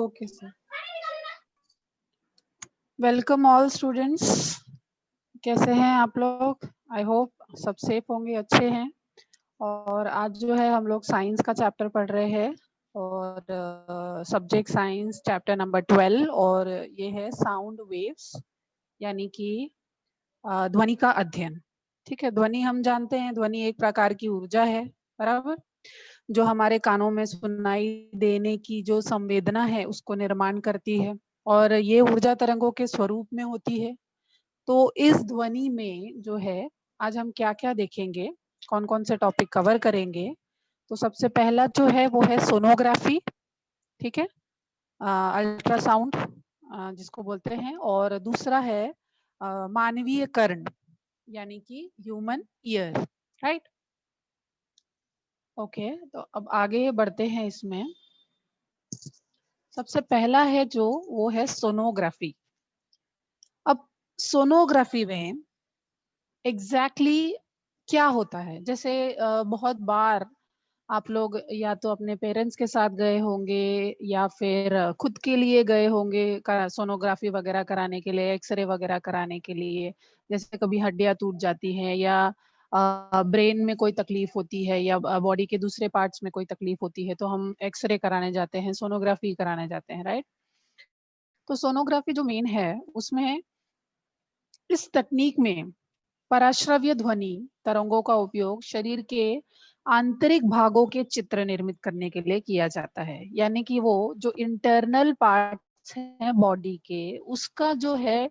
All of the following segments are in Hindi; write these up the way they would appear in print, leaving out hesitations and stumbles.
Okay sir. Welcome all students, कैसे हैं आप लोग? आई होप सब सेफ होंगे, अच्छे हैं। और आज जो है हम लोग साइंस का चैप्टर पढ़ रहे हैं और सब्जेक्ट साइंस चैप्टर नंबर 12 और ये है साउंड वेव्स, यानी कि ध्वनि का अध्ययन। ठीक है, ध्वनि हम जानते हैं, ध्वनि एक प्रकार की ऊर्जा है, बराबर, जो हमारे कानों में सुनाई देने की जो संवेदना है उसको निर्माण करती है और ये ऊर्जा तरंगों के स्वरूप में होती है। तो इस ध्वनि में जो है आज हम क्या क्या देखेंगे, कौन कौन से टॉपिक कवर करेंगे। तो सबसे पहला जो है वो है सोनोग्राफी, ठीक है, अल्ट्रासाउंड जिसको बोलते हैं, और दूसरा है मानवीय कर्ण, यानी कि ह्यूमन ईयर, राइट। ओके, तो अब आगे बढ़ते हैं। इसमें सबसे पहला है जो वो है सोनोग्राफी। अब सोनोग्राफी में एग्जैक्टली क्या होता है, जैसे बहुत बार आप लोग या तो अपने पेरेंट्स के साथ गए होंगे या फिर खुद के लिए गए होंगे सोनोग्राफी वगैरह कराने के लिए, एक्सरे वगैरह कराने के लिए। जैसे कभी हड्डियां टूट जाती हैं या ब्रेन में कोई तकलीफ होती है या बॉडी के दूसरे पार्ट्स में कोई तकलीफ होती है, तो हम एक्सरे कराने जाते हैं, सोनोग्राफी कराने जाते हैं, राइट। तो सोनोग्राफी जो मेन है उसमें इस तकनीक में पराश्रव्य ध्वनि तरंगों का उपयोग शरीर के आंतरिक भागों के चित्र निर्मित करने के लिए किया जाता है, यानी कि वो जो इंटरनल पार्ट्स हैं बॉडी के, उसका जो है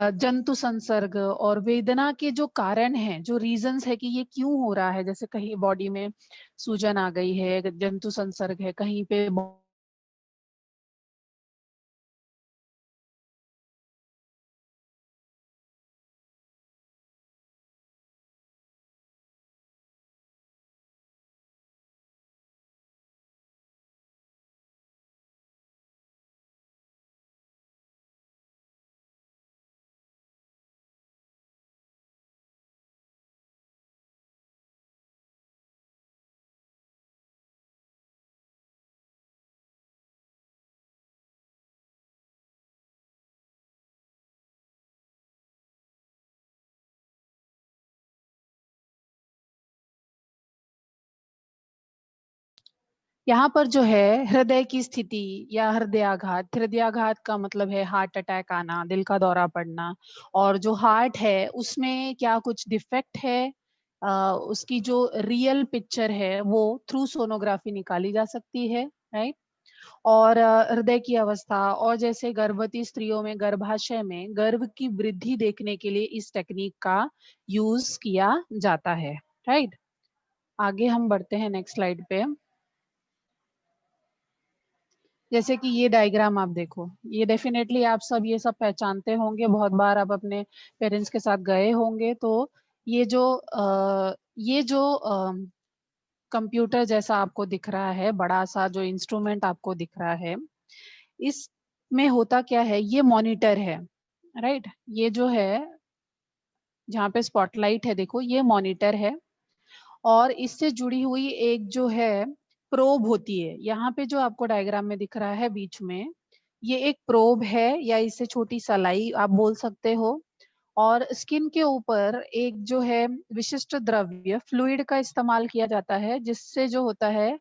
जंतु संसर्ग और वेदना के जो कारण हैं, जो रीजंस है कि ये क्यों हो रहा है, जैसे कहीं बॉडी में सूजन आ गई है, जंतु संसर्ग है कहीं पे, यहाँ पर जो है हृदय की स्थिति या हृदयाघात, हृदयाघात का मतलब है हार्ट अटैक आना, दिल का दौरा पड़ना, और जो हार्ट है उसमें क्या कुछ डिफेक्ट है, उसकी जो रियल पिक्चर है वो थ्रू सोनोग्राफी निकाली जा सकती है, राइट। और हृदय की अवस्था, और जैसे गर्भवती स्त्रियों में गर्भाशय में गर्भ की वृद्धि देखने के लिए इस टेक्निक का यूज किया जाता है, राइट। आगे हम बढ़ते हैं नेक्स्ट स्लाइड पे। जैसे कि ये डायग्राम आप देखो, ये डेफिनेटली आप सब ये सब पहचानते होंगे, बहुत बार आप अपने पेरेंट्स के साथ गए होंगे। तो ये जो कंप्यूटर जैसा आपको दिख रहा है, बड़ा सा जो इंस्ट्रूमेंट आपको दिख रहा है, इसमें होता क्या है, ये मॉनिटर है, राइट। ये जो है जहाँ पे स्पॉटलाइट है, देखो ये मॉनिटर है, और इससे जुड़ी हुई एक जो है प्रोब होती है। यहाँ पे जो आपको डायग्राम में दिख रहा है बीच में, ये एक प्रोब है या इसे छोटी सलाई आप बोल सकते हो। और स्किन के ऊपर एक जो है विशिष्ट द्रव्य फ्लूइड का इस्तेमाल किया जाता है, जिससे जो होता है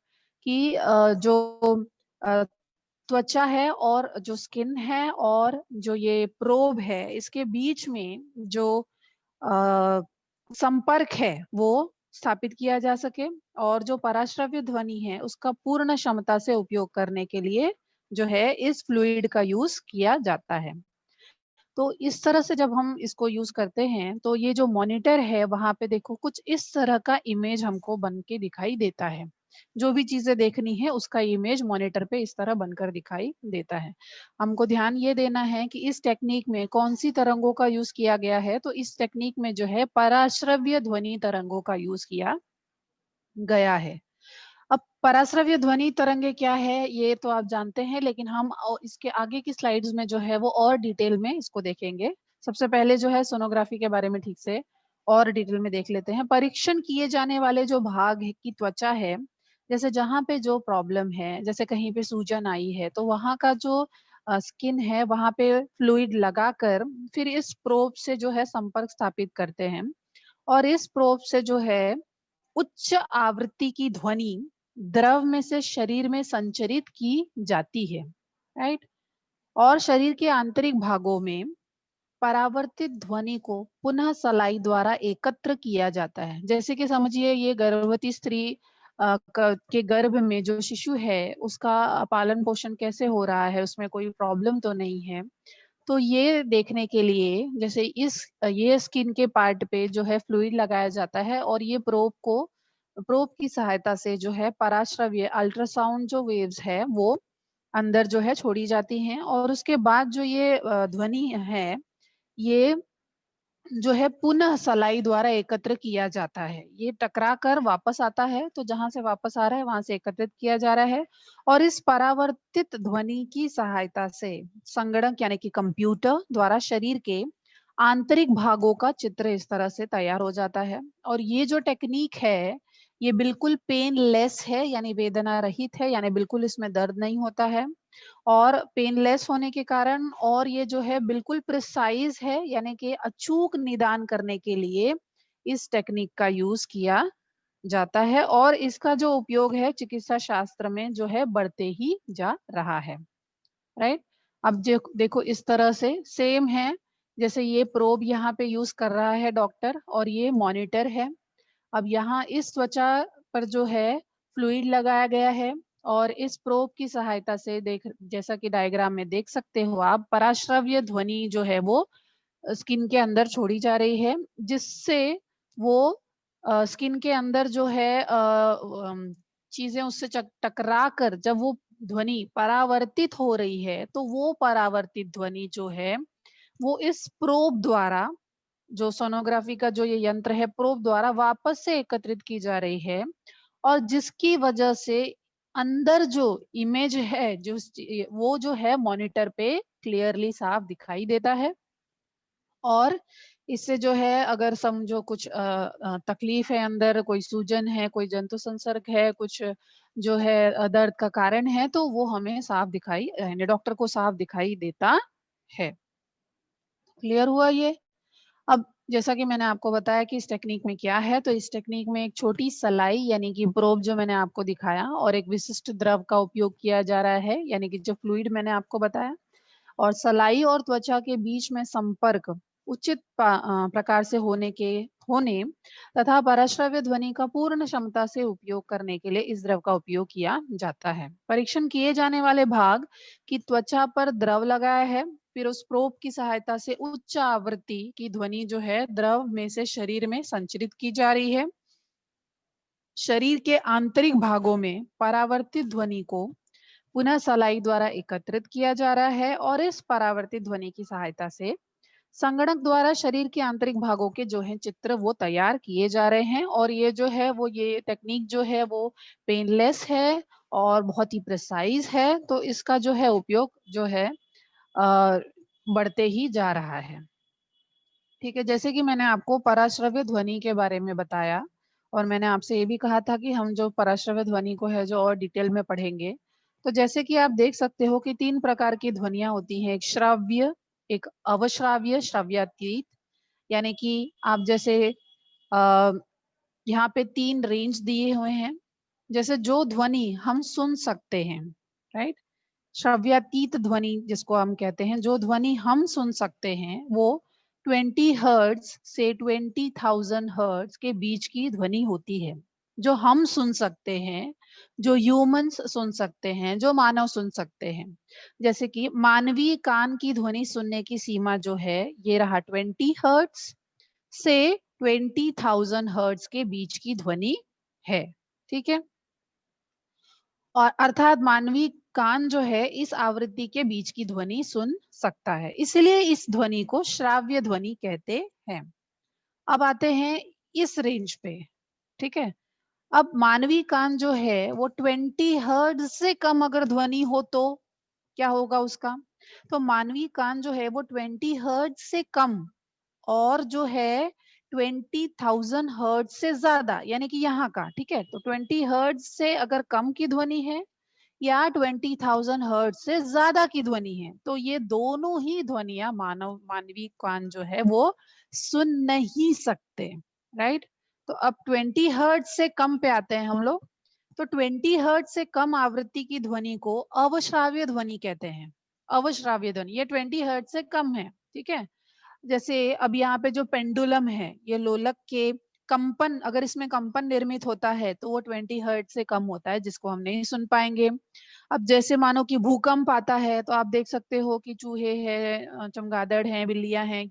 कि जो त्वचा है और जो स्किन है और जो ये प्रोब है, इसके बीच में जो संपर्क है वो स्थापित किया जा सके, और जो पराश्रव्य ध्वनि है उसका पूर्ण क्षमता से उपयोग करने के लिए जो है इस फ्लूइड का यूज किया जाता है। तो इस तरह से जब हम इसको यूज करते हैं तो ये जो मॉनिटर है वहां पे देखो कुछ इस तरह का इमेज हमको बन के दिखाई देता है। जो भी चीजें देखनी है उसका इमेज मॉनिटर पे इस तरह बनकर दिखाई देता है। हमको ध्यान ये देना है कि इस टेक्निक में कौन सी तरंगों का यूज किया गया है। तो इस टेक्निक में जो है पराश्रव्य ध्वनि तरंगों का यूज किया गया है। अब पराश्रव्य ध्वनि तरंगे क्या है ये तो आप जानते हैं, लेकिन हम इसके आगे की स्लाइड्स में जो है वो और डिटेल में इसको देखेंगे। सबसे पहले जो है सोनोग्राफी के बारे में ठीक से और डिटेल में देख लेते हैं। परीक्षण किए जाने वाले जो भाग की त्वचा है, जैसे जहाँ पे जो प्रॉब्लम है, जैसे कहीं पे सूजन आई है तो वहाँ का जो स्किन है वहाँ पे फ्लूइड लगाकर फिर इस प्रोब से जो है संपर्क स्थापित करते हैं, और इस प्रोब से जो है उच्च आवृत्ति की ध्वनि द्रव में से शरीर में संचरित की जाती है, राइट। और शरीर के आंतरिक भागों में परावर्तित ध्वनि को पुनः सलाई द्वारा एकत्र किया जाता है। जैसे कि समझिए ये गर्भवती स्त्री के गर्भ में जो शिशु है उसका पालन पोषण कैसे हो रहा है, उसमें कोई प्रॉब्लम तो नहीं है। तो ये देखने के लिए जैसे ये स्किन के पार्ट पे जो है फ्लूइड लगाया जाता है, और ये प्रोब की सहायता से जो है पराश्रव्य अल्ट्रासाउंड जो वेव्स है वो अंदर जो है छोड़ी जाती हैं, और उसके बाद जो ये ध्वनि है ये जो है पुनः सलाई द्वारा एकत्र किया जाता है। ये टकरा कर वापस आता है, तो जहां से वापस आ रहा है वहां से एकत्रित किया जा रहा है, और इस परावर्तित ध्वनि की सहायता से संगणक यानी कि कंप्यूटर द्वारा शरीर के आंतरिक भागों का चित्र इस तरह से तैयार हो जाता है। और ये जो टेक्निक है ये बिल्कुल पेनलेस है, यानी वेदना रहित है, यानी बिल्कुल इसमें दर्द नहीं होता है, और पेनलेस होने के कारण और ये जो है बिल्कुल प्रिसाइज है, यानी कि अचूक निदान करने के लिए इस टेक्निक का यूज किया जाता है, और इसका जो उपयोग है चिकित्सा शास्त्र में जो है बढ़ते ही जा रहा है, राइट। अब जो देखो इस तरह से सेम है, जैसे ये प्रोब यहाँ पे यूज कर रहा है डॉक्टर, और ये मॉनिटर है। अब यहाँ इस त्वचा पर जो है फ्लूइड लगाया गया है, और इस प्रोब की सहायता से देख, जैसा कि डायग्राम में देख सकते हो आप, पराश्रव्य ध्वनि जो है वो स्किन के अंदर छोड़ी जा रही है, जिससे वो स्किन के अंदर जो है चीजें उससे टकरा कर जब वो ध्वनि परावर्तित हो रही है, तो वो परावर्तित ध्वनि जो है वो इस प्रोब द्वारा, जो सोनोग्राफी का जो ये यंत्र है, प्रोब द्वारा वापस से एकत्रित की जा रही है, और जिसकी वजह से अंदर जो इमेज है जो वो जो है मॉनिटर पे क्लियरली साफ दिखाई देता है। और इससे जो है अगर समझो कुछ तकलीफ है, अंदर कोई सूजन है, कोई जंतु संसर्ग है, कुछ जो है दर्द का कारण है, तो वो हमें साफ दिखाई यानी डॉक्टर को साफ दिखाई देता है। क्लियर हुआ ये? अब जैसा कि मैंने आपको बताया कि इस टेक्निक में क्या है, तो इस टेक्निक में एक छोटी सलाई यानी कि प्रोब जो मैंने आपको दिखाया, और एक विशिष्ट द्रव का उपयोग किया जा रहा है, यानी कि जो फ्लूइड मैंने आपको बताया, और सलाई और त्वचा के बीच में संपर्क उचित प्रकार से होने तथा पराश्रव्य ध्वनि का पूर्ण क्षमता से उपयोग करने के लिए इस द्रव का उपयोग किया जाता है। परीक्षण किए जाने वाले भाग की त्वचा पर द्रव लगाया है, फिर उस प्रोब की सहायता से उच्च आवृत्ति की ध्वनि जो है द्रव में से शरीर में संचरित की जा रही है। शरीर के आंतरिक भागों में परावर्तित ध्वनि को पुनः सलाई द्वारा एकत्रित किया जा रहा है, और इस परावर्तित ध्वनि की सहायता से संगणक द्वारा शरीर के आंतरिक भागों के जो है चित्र वो तैयार किए जा रहे हैं। और ये जो है वो ये टेक्निक जो है वो पेनलेस है और बहुत ही प्रिसाइज है, तो इसका जो है उपयोग जो है बढ़ते ही जा रहा है। ठीक है, जैसे कि मैंने आपको पराश्रव्य ध्वनि के बारे में बताया, और मैंने आपसे ये भी कहा था कि हम जो पराश्रव्य ध्वनि को है जो और डिटेल में पढ़ेंगे। तो जैसे कि आप देख सकते हो कि 3 प्रकार की ध्वनियाँ होती हैं, एक श्राव्य, एक अवश्राव्य, श्रव्यातीत। यानी कि आप जैसे अ, यहाँ पे 3 रेंज दिए हुए हैं। जैसे जो ध्वनि हम सुन सकते हैं, राइट? श्रव्यातीत ध्वनि जिसको हम कहते हैं, जो ध्वनि हम सुन सकते हैं वो 20 हर्ट्ज से 20,000 हर्ट्ज के बीच की ध्वनि होती है, जो हम सुन सकते हैं, जो ह्यूमंस सुन सकते हैं, जो मानव सुन सकते हैं। जैसे कि मानवीय कान की ध्वनि सुनने की सीमा जो है ये रहा 20 हर्ट्ज से 20,000 हर्ट्ज के बीच की ध्वनि है। ठीक है, और अर्थात मानवीय कान जो है इस आवृत्ति के बीच की ध्वनि सुन सकता है, इसलिए इस ध्वनि को श्राव्य ध्वनि कहते हैं। अब आते हैं इस रेंज पे। ठीक है, अब मानवी कान जो है वो 20 हर्ट्ज से कम अगर ध्वनि हो तो क्या होगा उसका? तो मानवी कान जो है वो 20 हर्ट्ज से कम और जो है 20,000 हर्ट्ज से ज्यादा, यानी कि यहाँ का, ठीक है। तो 20 हर्ट्ज से अगर कम की ध्वनि है या 20,000 हर्ट्ज से ज्यादा की ध्वनि है, तो ये दोनों ही ध्वनियां मानवी कान जो है वो सुन नहीं सकते, राइट। तो अब 20 हर्ट्ज से कम पे आते हैं हम लोग। तो 20 हर्ट्ज से कम आवृत्ति की ध्वनि को अवश्राव्य ध्वनि कहते हैं। अवश्राव्य ध्वनि ये 20 हर्ट्ज से कम है, ठीक है। जैसे अब यहाँ पे जो पेंडुलम है, ये लोलक के कंपन, अगर इसमें कंपन निर्मित होता है तो वो 20 हर्ट्ज से कम होता है, जिसको हम नहीं सुन पाएंगे। अब जैसे मानो कि भूकंप आता है तो आप देख सकते हो कि चूहे हैं, चमगादड़ हैं, बिल्लियां हैं,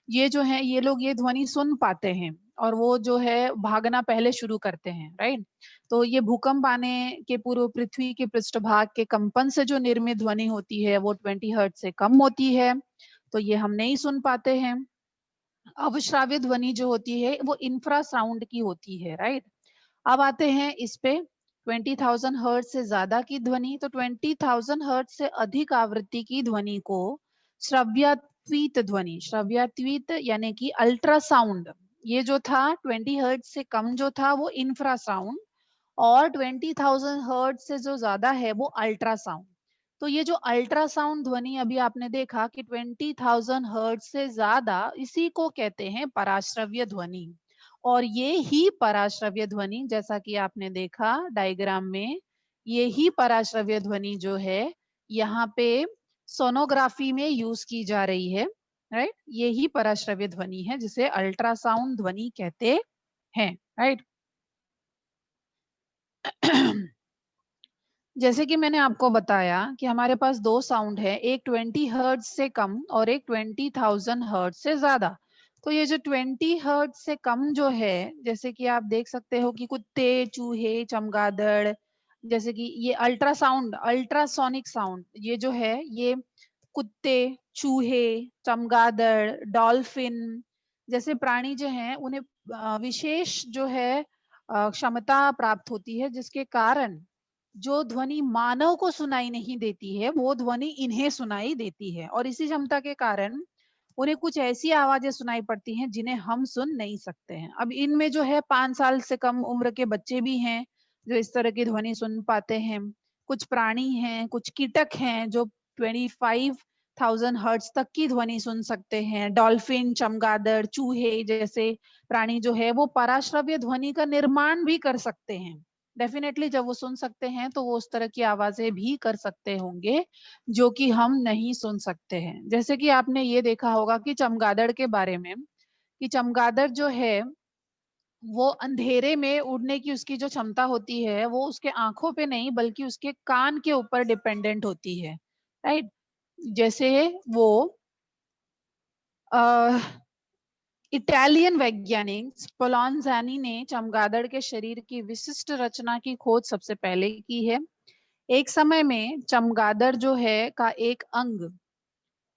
ये जो है ये लोग ये ध्वनि सुन पाते हैं और वो जो है भागना पहले शुरू करते हैं, राइट। तो ये भूकंप आने के पूर्व पृथ्वी के पृष्ठभाग के कंपन से जो निर्मित ध्वनि होती है वो 20 हर्ट्ज से कम होती है, तो ये हम नहीं सुन पाते हैं। अवश्राव्य ध्वनि जो होती है वो इंफ्रासाउंड की होती है, राइट। अब आते हैं इस पे 20,000 हर्ट्ज से ज्यादा की ध्वनि। तो 20,000 हर्ट्ज से अधिक आवृत्ति की ध्वनि को श्रव्यातीत ध्वनि, श्रव्यातीत यानी कि अल्ट्रासाउंड, ये जो था 20 हर्ट्ज से कम जो था वो इंफ्रासाउंड, और 20,000 हर्ट्ज से जो ज्यादा है वो अल्ट्रासाउंड। तो ये जो अल्ट्रासाउंड ध्वनि अभी आपने देखा कि 20,000 हर्ट्ज से ज्यादा, इसी को कहते हैं पराश्रव्य ध्वनि। और ये ही पराश्रव्य ध्वनि, जैसा कि आपने देखा डायग्राम में, ये ही पराश्रव्य ध्वनि जो है यहाँ पे सोनोग्राफी में यूज की जा रही है, राइट। ये ही पराश्रव्य ध्वनि है जिसे अल्ट्रासाउंड ध्वनि कहते हैं, राइट। जैसे कि मैंने आपको बताया कि हमारे पास दो साउंड है, एक 20 हर्ट्ज से कम और एक 20,000 हर्ट्ज से ज्यादा। तो ये जो 20 हर्ट्ज से कम जो है, जैसे कि आप देख सकते हो कि कुत्ते, चूहे, चमगादड़, जैसे कि ये अल्ट्रासाउंड, अल्ट्रासोनिक साउंड, ये जो है ये कुत्ते, चूहे, चमगादड़, डॉल्फिन जैसे प्राणी जो हैं उन्हें विशेष जो है क्षमता प्राप्त होती है, जिसके कारण जो ध्वनि मानव को सुनाई नहीं देती है वो ध्वनि इन्हें सुनाई देती है, और इसी क्षमता के कारण उन्हें कुछ ऐसी आवाजें सुनाई पड़ती हैं जिन्हें हम सुन नहीं सकते हैं। अब इनमें जो है 5 साल से कम उम्र के बच्चे भी हैं जो इस तरह की ध्वनि सुन पाते हैं। कुछ प्राणी हैं, कुछ कीटक हैं जो 25,000 हर्ट्ज तक की ध्वनि सुन सकते हैं। डॉल्फिन, चमगादड़, चूहे जैसे प्राणी जो है वो पराश्रव्य ध्वनि का निर्माण भी कर सकते हैं। डेफिनेटली जब वो सुन सकते हैं तो वो उस तरह की आवाजें भी कर सकते होंगे जो कि हम नहीं सुन सकते हैं। जैसे कि आपने ये देखा होगा कि चमगादड़ के बारे में, कि चमगादड़ जो है वो अंधेरे में उड़ने की उसकी जो क्षमता होती है वो उसके आंखों पे नहीं बल्कि उसके कान के ऊपर डिपेंडेंट होती है, राइट। जैसे वो इटालियन वैज्ञानिक स्पोलांजानी ने चमगादड़ के शरीर की विशिष्ट रचना की खोज सबसे पहले की है। एक समय में चमगादड़ जो है का एक अंग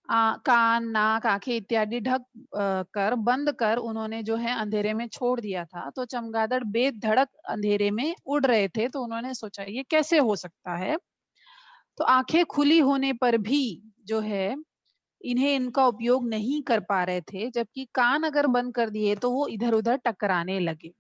कान, नाक, आंखें इत्यादि ढक कर बंद कर उन्होंने जो है अंधेरे में छोड़ दिया था। तो चमगादड़ बेधड़क अंधेरे में उड़ रहे थे, तो उन्होंने सोचा ये कैसे हो सकता है। तो आंखें खुली होने पर भी जो है इन्हें इनका उपयोग नहीं कर पा रहे थे, जबकि कान अगर बंद कर दिए तो वो इधर उधर टकराने लगे।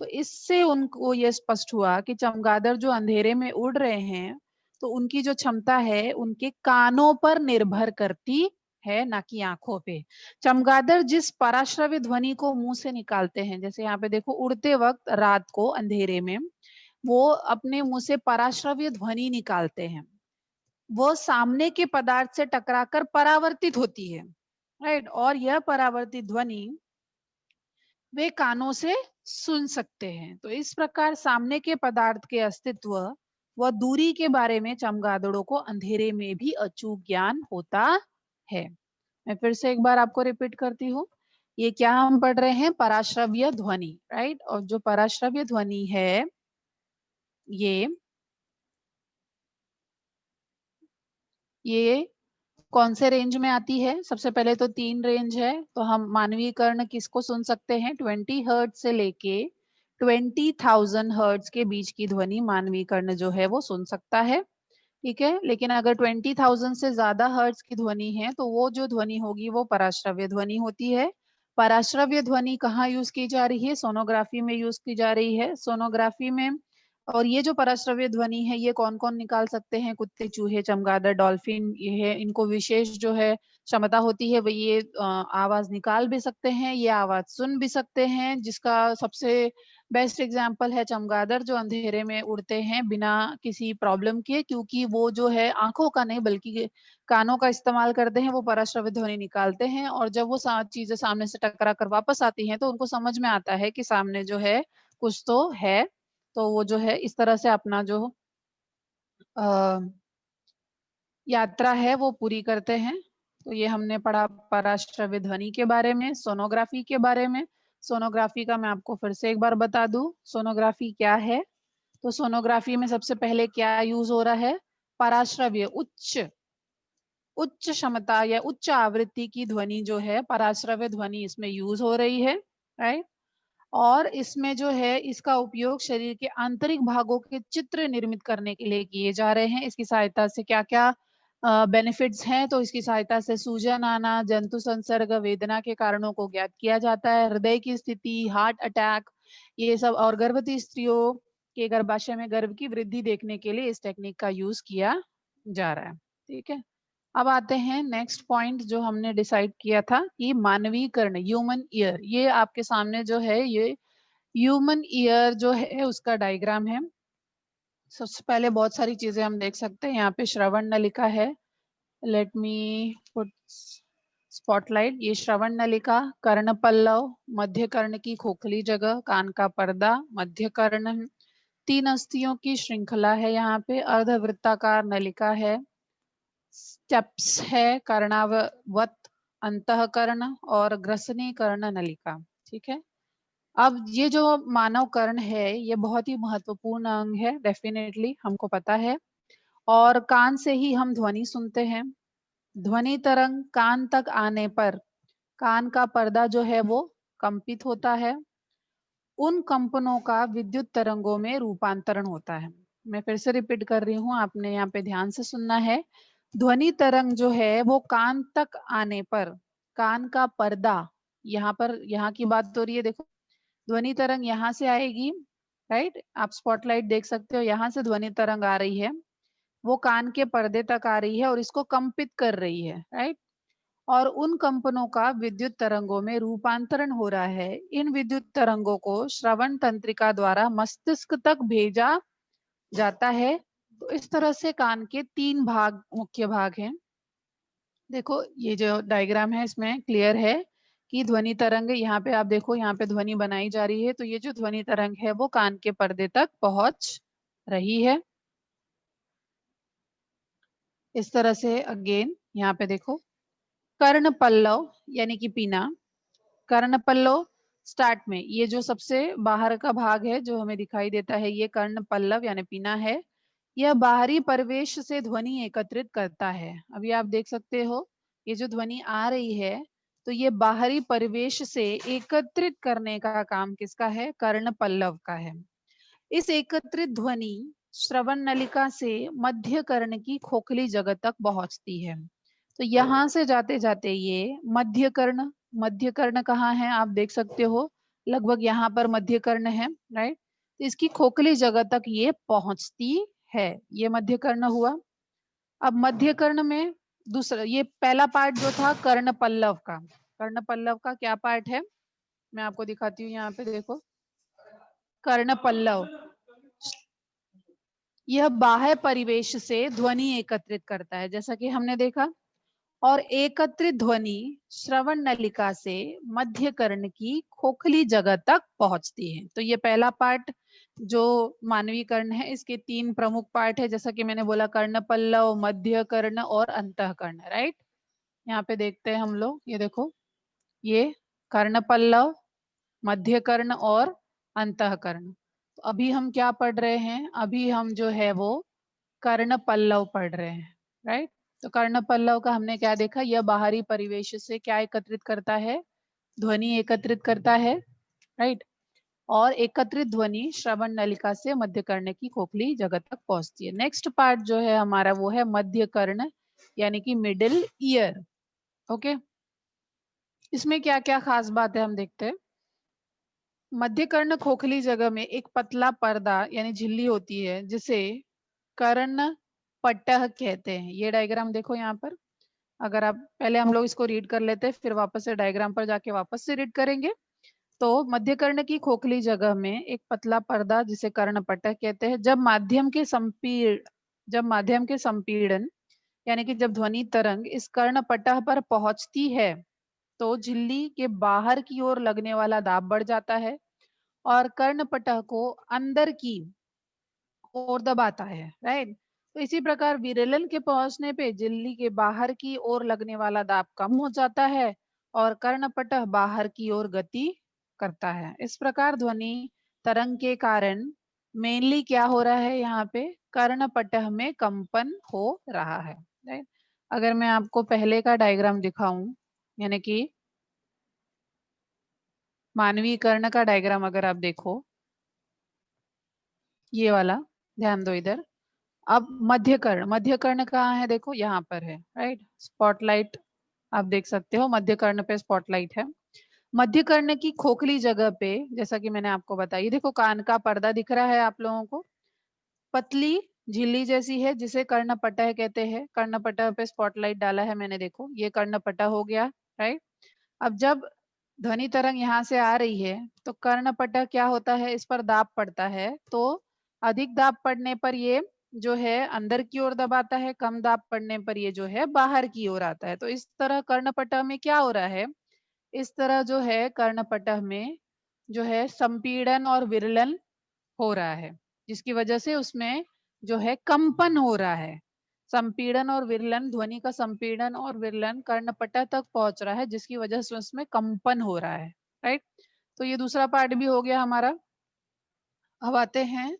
तो इससे उनको ये स्पष्ट हुआ कि चमगादड़ जो अंधेरे में उड़ रहे हैं तो उनकी जो क्षमता है उनके कानों पर निर्भर करती है, ना कि आंखों पे। चमगादड़ जिस पराश्रव्य ध्वनि को मुंह से निकालते हैं, जैसे यहाँ पे देखो उड़ते वक्त रात को अंधेरे में वो अपने मुंह से पराश्रव्य ध्वनि निकालते हैं, वो सामने के पदार्थ से टकराकर परावर्तित होती है, राइट। और यह परावर्तित ध्वनि वे कानों से सुन सकते हैं। तो इस प्रकार सामने के पदार्थ के अस्तित्व व दूरी के बारे में चमगादड़ों को अंधेरे में भी अचूक ज्ञान होता है। मैं फिर से एक बार आपको रिपीट करती हूँ। ये क्या हम पढ़ रहे हैं? पराश्रव्य ध्वनि, राइट। और जो पराश्रव्य ध्वनि है ये कौन से रेंज में आती है? सबसे पहले तो 3 रेंज है। तो हम मानवीय कर्ण किसको सुन सकते हैं? 20 हर्ट्ज से लेके 20,000 हर्ट्ज के बीच की ध्वनि मानवीय कर्ण जो है वो सुन सकता है, ठीक है। लेकिन अगर 20,000 से ज्यादा हर्ट्ज की ध्वनि है तो वो जो ध्वनि होगी वो पराश्रव्य ध्वनि होती है। पराश्रव्य ध्वनि कहाँ यूज की जा रही है? सोनोग्राफी में यूज की जा रही है, सोनोग्राफी में। और ये जो पराश्रव्य ध्वनि है ये कौन कौन निकाल सकते हैं? कुत्ते, चूहे, चमगादड़, डॉल्फिन, ये है, इनको विशेष जो है क्षमता होती है, वो ये आवाज निकाल भी सकते हैं, ये आवाज सुन भी सकते हैं। जिसका सबसे बेस्ट एग्जाम्पल है चमगादड़, जो अंधेरे में उड़ते हैं बिना किसी प्रॉब्लम के, क्योंकि वो जो है आंखों का नहीं बल्कि कानों का इस्तेमाल करते हैं, वो पराश्रव्य ध्वनि निकालते हैं। और जब वो चीजें सामने से टकरा कर वापस आती हैं तो उनको समझ में आता है कि सामने जो है कुछ तो है। तो वो जो है इस तरह से अपना जो यात्रा है वो पूरी करते हैं। तो ये हमने पढ़ा पराश्रव्य ध्वनि के बारे में, सोनोग्राफी के बारे में। सोनोग्राफी का मैं आपको फिर से एक बार बता दूं, सोनोग्राफी क्या है। तो सोनोग्राफी में सबसे पहले क्या यूज हो रहा है? पराश्रव्य, उच्च उच्च क्षमता या उच्च आवृत्ति की ध्वनि जो है, पराश्रव्य ध्वनि इसमें यूज हो रही है, राइट। और इसमें जो है इसका उपयोग शरीर के आंतरिक भागों के चित्र निर्मित करने के लिए किए जा रहे हैं। इसकी सहायता से क्या क्या बेनिफिट्स हैं? तो इसकी सहायता से सूजन आना, जंतु संसर्ग, वेदना के कारणों को ज्ञात किया जाता है, हृदय की स्थिति, हार्ट अटैक, ये सब। और गर्भवती स्त्रियों के गर्भाशय में गर्भ की वृद्धि देखने के लिए इस टेक्निक का यूज किया जा रहा है, ठीक है। अब आते हैं नेक्स्ट पॉइंट जो हमने डिसाइड किया था कि मानवीय कर्ण, ह्यूमन ईयर। ये आपके सामने जो है ये ह्यूमन ईयर जो है उसका डायग्राम है। सबसे पहले बहुत सारी चीजें हम देख सकते हैं। यहाँ पे श्रवण नलिका है, लेट मी पुट स्पॉटलाइट। ये श्रवण नलिका, कर्ण पल्लव, मध्य कर्ण की खोखली जगह, कान का पर्दा, मध्य कर्ण, 3 अस्थियों की श्रृंखला है। यहाँ पे अर्धवृत्ताकार नलिका है, स्टेप्स है, कर्णावत अंतःकरण और ग्रसनी कर्ण नलिका, ठीक है। अब ये जो मानव कर्ण है ये बहुत ही महत्वपूर्ण अंग है, डेफिनेटली हमको पता है। और कान से ही हम ध्वनि सुनते हैं। ध्वनि तरंग कान तक आने पर कान का पर्दा जो है वो कंपित होता है। उन कंपनों का विद्युत तरंगों में रूपांतरण होता है। मैं फिर से रिपीट कर रही हूँ, आपने यहाँ पे ध्यान से सुनना है। ध्वनि तरंग जो है वो कान तक आने पर कान का पर्दा, यहाँ पर यहाँ की बात हो रही है, देखो ध्वनि तरंग यहाँ से आएगी, राइट। आप स्पॉटलाइट देख सकते हो, यहाँ से ध्वनि तरंग आ रही है, वो कान के पर्दे तक आ रही है और इसको कंपित कर रही है, राइट। और उन कंपनों का विद्युत तरंगों में रूपांतरण हो रहा है। इन विद्युत तरंगों को श्रवण तंत्रिका द्वारा मस्तिष्क तक भेजा जाता है। तो इस तरह से कान के 3 भाग, मुख्य भाग हैं। देखो ये जो डायग्राम है इसमें क्लियर है कि ध्वनि तरंग, यहाँ पे आप देखो, यहाँ पे ध्वनि बनाई जा रही है। तो ये जो ध्वनि तरंग है वो कान के पर्दे तक पहुंच रही है। इस तरह से अगेन यहाँ पे देखो, कर्ण पल्लव यानी कि पीना। कर्ण पल्लव स्टार्ट में ये जो सबसे बाहर का भाग है जो हमें दिखाई देता है, ये कर्ण पल्लव यानी पीना है। यह बाहरी परिवेश से ध्वनि एकत्रित करता है। अभी आप देख सकते हो ये जो ध्वनि आ रही है, तो ये बाहरी परिवेश से एकत्रित करने का काम किसका है? कर्ण पल्लव का है। इस एकत्रित ध्वनि श्रवण नलिका से मध्य कर्ण की खोखली जगह तक पहुंचती है। तो यहाँ से जाते जाते ये मध्य कर्ण कहाँ है? आप देख सकते हो, लगभग यहाँ पर मध्य कर्ण है, राइट। तो इसकी खोखली जगह तक ये पहुंचती है, ये मध्य कर्ण हुआ। अब मध्य कर्ण में दूसरा, ये पहला पार्ट जो था कर्ण पल्लव का, कर्ण पल्लव का क्या पार्ट है मैं आपको दिखाती हूँ। यहाँ पे देखो, कर्ण पल्लव यह बाह्य परिवेश से ध्वनि एकत्रित करता है, जैसा कि हमने देखा। और एकत्रित ध्वनि श्रवण नलिका से मध्य कर्ण की खोखली जगह तक पहुंचती है। तो ये पहला पार्ट जो मानवीय कर्ण है, इसके 3 प्रमुख पार्ट है, जैसा कि मैंने बोला, कर्ण पल्लव, मध्य कर्ण और अंतःकर्ण, राइट। यहाँ पे देखते हैं हम लोग, ये देखो, ये कर्ण पल्लव, मध्य कर्ण और अंतःकर्ण। तो अभी हम क्या पढ़ रहे हैं? अभी हम जो है वो कर्ण पल्लव पढ़ रहे हैं, राइट। तो कर्ण पल्लव का हमने क्या देखा? यह बाहरी परिवेश से क्या एकत्रित करता है? ध्वनि एकत्रित करता है, राइट। और एकत्रित ध्वनि श्रवण नलिका से मध्य कर्ण की खोखली जगह तक पहुंचती है। नेक्स्ट पार्ट जो है हमारा वो है मध्य कर्ण यानी कि मिडिल ईयर। ओके, इसमें क्या क्या खास बात है हम देखते हैं। मध्य कर्ण खोखली जगह में एक पतला पर्दा यानी झिल्ली होती है जिसे कर्ण पट्टह कहते हैं। ये डायग्राम देखो यहाँ पर, अगर आप पहले हम लोग इसको रीड कर लेते हैं फिर वापस से डायग्राम पर जाके वापस से रीड करेंगे। तो मध्य कर्ण की खोखली जगह में एक पतला पर्दा जिसे कर्ण पट्टह कहते हैं। जब माध्यम के संपीड़न यानी कि जब ध्वनि तरंग इस कर्ण पट्टह पर पहुंचती है तो झिल्ली के बाहर की ओर लगने वाला दाब बढ़ जाता है और कर्ण पट्टह को अंदर की ओर दबाता है, राइट। तो इसी प्रकार विरलन के पहुंचने पे झिल्ली के बाहर की ओर लगने वाला दाब कम हो जाता है और कर्णपटह बाहर की ओर गति करता है। इस प्रकार ध्वनि तरंग के कारण मेनली क्या हो रहा है, यहाँ पे कर्णपटह में कंपन हो रहा है, राइट। अगर मैं आपको पहले का डायग्राम दिखाऊं, यानी कि मानवीय कर्ण का डायग्राम अगर आप देखो, ये वाला ध्यान दो इधर। अब मध्य कर्ण कहाँ है, देखो यहाँ पर है, राइट। स्पॉटलाइट आप देख सकते हो, मध्य कर्ण पे स्पॉटलाइट है। मध्य कर्ण की खोखली जगह पे जैसा कि मैंने आपको बताया, देखो कान का पर्दा दिख रहा है आप लोगों को, पतली झिल्ली जैसी है जिसे कर्णपटह कहते हैं। कर्णपटह पे स्पॉटलाइट डाला है मैंने, देखो ये कर्णपटह हो गया, राइट। अब जब ध्वनि तरंग यहाँ से आ रही है तो कर्णपटह क्या होता है, इस पर दाब पड़ता है। तो अधिक दाब पड़ने पर ये जो है अंदर की ओर दबाता है, कम दाब पड़ने पर ये जो है बाहर की ओर आता है। तो इस तरह कर्णपटह में क्या हो रहा है, इस तरह जो है कर्णपटह में जो है संपीड़न और विरलन हो रहा है, जिसकी वजह से उसमें जो है कंपन हो रहा है। संपीड़न और विरलन, ध्वनि का संपीड़न और विरलन कर्णपटह तक पहुंच रहा है जिसकी वजह से उसमें कंपन हो रहा है, राइट। तो ये दूसरा पार्ट भी हो गया हमारा। अब आते हैं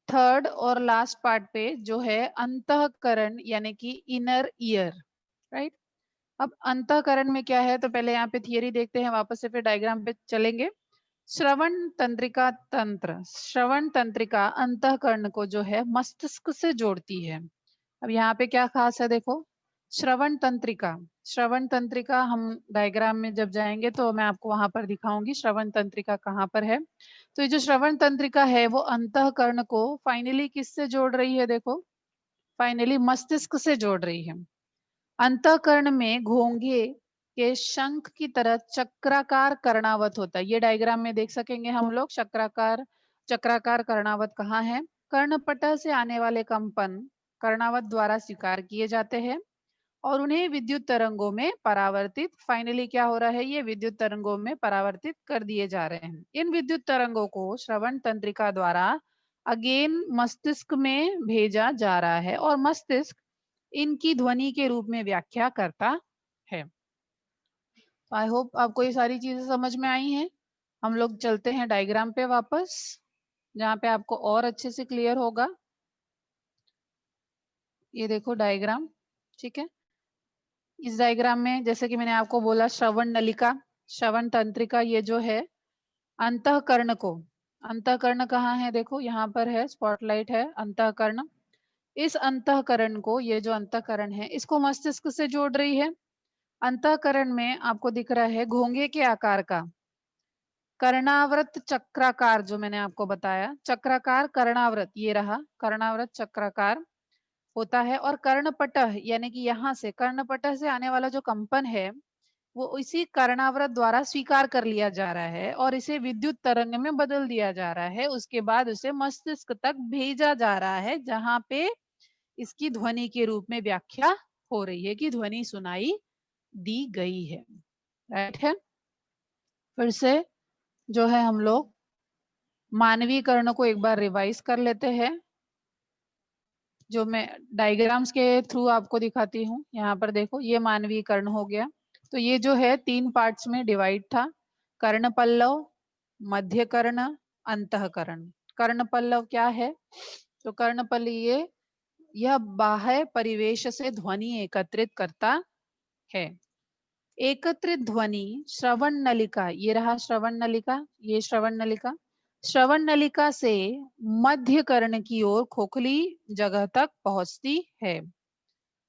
थर्ड और लास्ट पार्ट पे जो है अंतःकरण यानी कि इनर ईयर, राइट। अब अंतःकरण में क्या है, तो पहले यहाँ पे थियरी देखते हैं, वापस से फिर डायग्राम पे चलेंगे। श्रवण तंत्रिका अंतःकरण को जो है मस्तिष्क से जोड़ती है। अब यहाँ पे क्या खास है, देखो श्रवण तंत्रिका हम डायग्राम में जब जाएंगे तो मैं आपको वहां पर दिखाऊंगी श्रवण तंत्रिका कहाँ पर है। तो ये जो श्रवण तंत्रिका है वो अंतःकरण को फाइनली किससे जोड़ रही है, देखो फाइनली मस्तिष्क से जोड़ रही है। अंतःकरण में घोंघे के शंख की तरह चक्राकार कर्णावत होता है। ये डायग्राम में देख सकेंगे हम लोग, चक्राकार कर्णावत कहाँ है। कर्णपटह से आने वाले कंपन कर्णावत द्वारा स्वीकार किए जाते हैं और उन्हें विद्युत तरंगों में परावर्तित, फाइनली क्या हो रहा है, ये विद्युत तरंगों में परावर्तित कर दिए जा रहे हैं। इन विद्युत तरंगों को श्रवण तंत्रिका द्वारा अगेन मस्तिष्क में भेजा जा रहा है और मस्तिष्क इनकी ध्वनि के रूप में व्याख्या करता है। आई होप आपको ये सारी चीजें समझ में आई हैं। हम लोग चलते हैं डायग्राम पे वापस, जहाँ पे आपको और अच्छे से क्लियर होगा। ये देखो डायग्राम, ठीक है। इस डायग्राम में जैसे कि मैंने आपको बोला श्रवण नलिका, श्रवण तंत्रिका, ये जो है अंतःकरण को, अंतःकरण कहाँ है, देखो यहाँ पर है, स्पॉटलाइट है अंतःकरण। इस अंतःकरण को, ये जो अंतःकरण है इसको मस्तिष्क से जोड़ रही है। अंतःकरण में आपको दिख रहा है घोंघे के आकार का कर्णावृत चक्राकार, जो मैंने आपको बताया चक्राकार कर्णावृत, ये रहा कर्णावृत चक्राकार होता है। और कर्णपटह यानी कि यहाँ से कर्णपटह से आने वाला जो कंपन है वो इसी कर्णावृत द्वारा स्वीकार कर लिया जा रहा है और इसे विद्युत तरंग में बदल दिया जा रहा है। उसके बाद उसे मस्तिष्क तक भेजा जा रहा है जहाँ पे इसकी ध्वनि के रूप में व्याख्या हो रही है कि ध्वनि सुनाई दी गई है, राइट है। फिर से जो है हम लोग मानवीय कर्ण को एक बार रिवाइज कर लेते हैं, जो मैं डायग्राम्स के थ्रू आपको दिखाती हूँ। यहाँ पर देखो ये मानवीय कर्ण हो गया। तो ये जो है 3 पार्ट्स में डिवाइड था, कर्ण पल्लव, मध्य कर्ण, अंतःकरण। कर्ण पल्लव क्या है, तो कर्ण पल्लव यह बाह्य परिवेश से ध्वनि एकत्रित करता है। एकत्रित ध्वनि श्रवण नलिका, ये रहा श्रवण नलिका, ये श्रवण नलिका, श्रवण नलिका से मध्य कर्ण की ओर खोखली जगह तक पहुंचती है।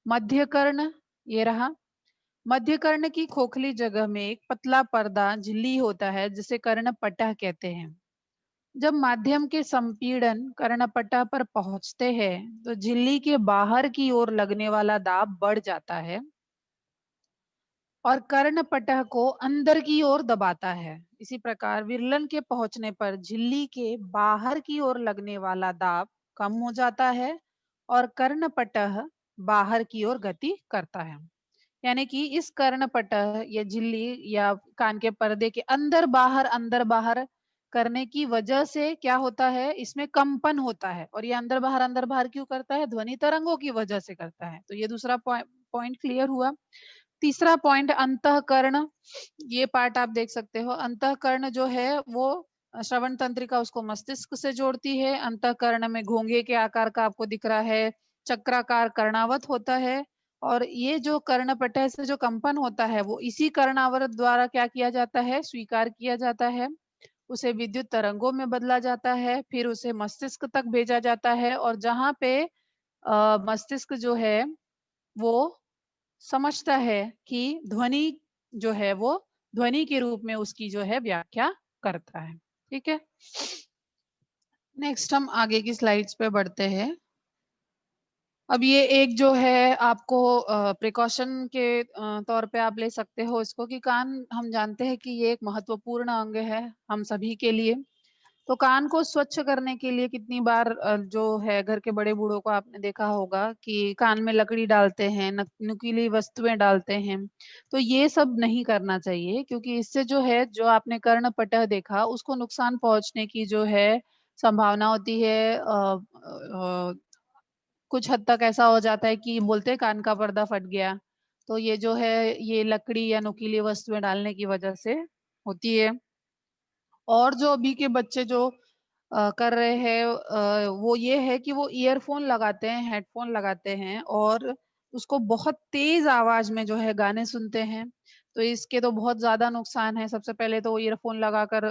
मध्य कर्ण ये रहा, मध्य कर्ण की खोखली जगह में एक पतला पर्दा झिल्ली होता है जिसे कर्णपटह कहते हैं। जब माध्यम के संपीड़न कर्णपटह पर पहुंचते हैं तो झिल्ली के बाहर की ओर लगने वाला दाब बढ़ जाता है और कर्णपटह को अंदर की ओर दबाता है। इसी प्रकार विरलन के पहुंचने पर झिल्ली के बाहर की ओर लगने वाला दाब कम हो जाता है और कर्णपटह बाहर की ओर गति करता है। यानी कि इस कर्णपटह या झिल्ली या कान के पर्दे के अंदर बाहर करने की वजह से क्या होता है, इसमें कंपन होता है। और ये अंदर बाहर क्यों करता है? ध्वनि तरंगों की वजह से करता है। तो ये दूसरा पॉइंट क्लियर हुआ। तीसरा पॉइंट अंतःकरण, ये पार्ट आप देख सकते हो। अंतःकरण जो है वो श्रवण तंत्रिका उसको मस्तिष्क से जोड़ती है। अंतःकरण में घोंघे के आकार का आपको दिख रहा है, चक्राकार कर्णावत होता है। और ये जो कर्णपटह से जो कंपन होता है वो इसी कर्णावृत द्वारा क्या किया जाता है? स्वीकार किया जाता है। उसे विद्युत तरंगों में बदला जाता है, फिर उसे मस्तिष्क तक भेजा जाता है। और जहां पे मस्तिष्क जो है वो समझता है कि ध्वनि जो है वो ध्वनि के रूप में उसकी जो है व्याख्या करता है। ठीक है, नेक्स्ट हम आगे की स्लाइड्स पे बढ़ते हैं। अब ये एक जो है आपको प्रिकॉशन के तौर पे आप ले सकते हो इसको, कि कान हम जानते हैं कि ये एक महत्वपूर्ण अंग है हम सभी के लिए। तो कान को स्वच्छ करने के लिए कितनी बार जो है घर के बड़े बूढ़ों को आपने देखा होगा कि कान में लकड़ी डालते हैं, नुकीली वस्तुएं डालते हैं। तो ये सब नहीं करना चाहिए, क्योंकि इससे जो है जो आपने कर्णपटह देखा उसको नुकसान पहुंचने की जो है संभावना होती है। कुछ हद तक ऐसा हो जाता है कि बोलते हैं कान का पर्दा फट गया। तो ये जो है ये लकड़ी या नुकीली वस्तुएं डालने की वजह से होती है। और जो अभी के बच्चे जो कर रहे हैं वो ये है कि वो ईयरफोन लगाते हैं, हेडफोन लगाते हैं और उसको बहुत तेज आवाज में जो है गाने सुनते हैं। तो इसके तो बहुत ज्यादा नुकसान है। सबसे पहले तो वो ईयरफोन लगाकर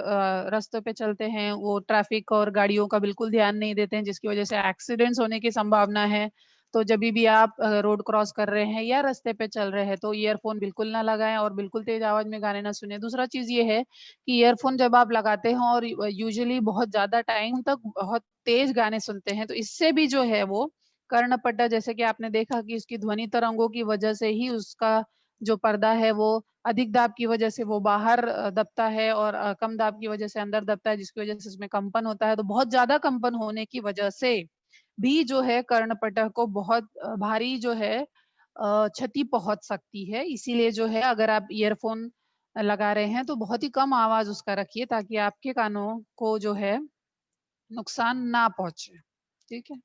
रास्तों पे चलते हैं, वो ट्रैफिक और गाड़ियों का बिल्कुल ध्यान नहीं देते हैं, जिसकी वजह से एक्सीडेंट्स होने की संभावना है। तो जब भी आप रोड क्रॉस कर रहे हैं या रास्ते पे चल रहे हैं तो ईयरफोन बिल्कुल ना लगाएं और बिल्कुल तेज आवाज में गाने ना सुने। दूसरा चीज ये है कि ईयरफोन जब आप लगाते हैं और यूजुअली बहुत ज्यादा टाइम तक बहुत तेज गाने सुनते हैं तो इससे भी जो है वो कर्णपटह, जैसे कि आपने देखा कि उसकी ध्वनि तरंगों की वजह से ही उसका जो पर्दा है वो अधिक दाब की वजह से वो बाहर दबता है और कम दाब की वजह से अंदर दबता है, जिसकी वजह से उसमें कंपन होता है। तो बहुत ज्यादा कंपन होने की वजह से भी जो है कर्णपटह को बहुत भारी जो है क्षति पहुंच सकती है। इसीलिए जो है अगर आप ईयरफोन लगा रहे हैं तो बहुत ही कम आवाज उसका रखिए, ताकि आपके कानों को जो है नुकसान ना पहुंचे। ठीक है,